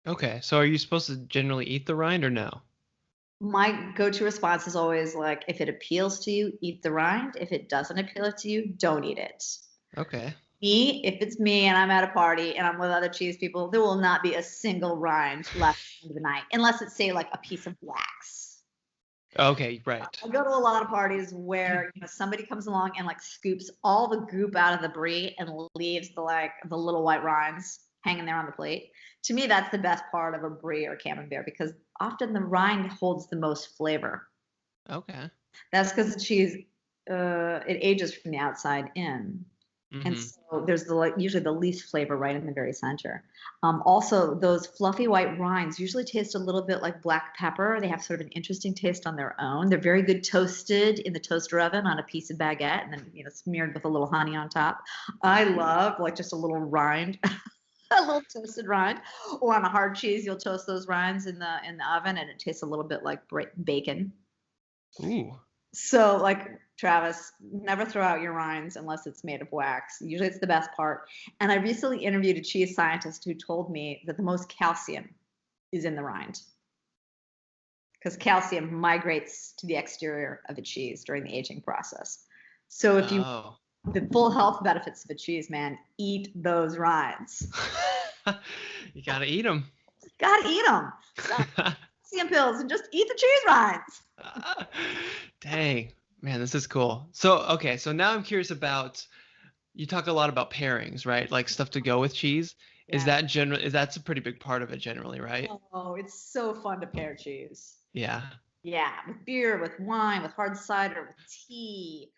Okay. So are you supposed to generally eat the rind or no? My go-to response is always like, if it appeals to you, eat the rind. If it doesn't appeal to you, don't eat it. Okay. Me, if it's me and I'm at a party and I'm with other cheese people, there will not be a single rind left at the end of the night, unless it's say like a piece of wax. Okay, right. I go to a lot of parties where somebody comes along and like scoops all the goop out of the brie and leaves the little white rinds hanging there on the plate. To me, that's the best part of a brie or camembert because often the rind holds the most flavor. Okay. That's because the cheese it ages from the outside in. And Mm-hmm. so there's usually the least flavor right in the very center. Also, those fluffy white rinds usually taste a little bit like black pepper. They have sort of an interesting taste on their own. They're very good toasted in the toaster oven on a piece of baguette, and then smeared with a little honey on top. I love like just a little rind, a little toasted rind, or on a hard cheese, you'll toast those rinds in the oven, and it tastes a little bit like bacon. Ooh. So, like Travis, never throw out your rinds unless it's made of wax. Usually it's the best part. And I recently interviewed a cheese scientist who told me that the most calcium is in the rind because calcium migrates to the exterior of a cheese during the aging process. So, if you Oh. the full health benefits of a cheese, man, eat those rinds. You gotta eat them. Gotta eat them. Stop calcium pills and just eat the cheese rinds. Dang, man, this is cool. So, okay, so now I'm curious about you talk a lot about pairings, right? Like stuff to go with cheese. Yeah. Is that's a pretty big part of it generally, right? Oh, it's so fun to pair cheese. Yeah. Yeah, with beer, with wine, with hard cider, with tea.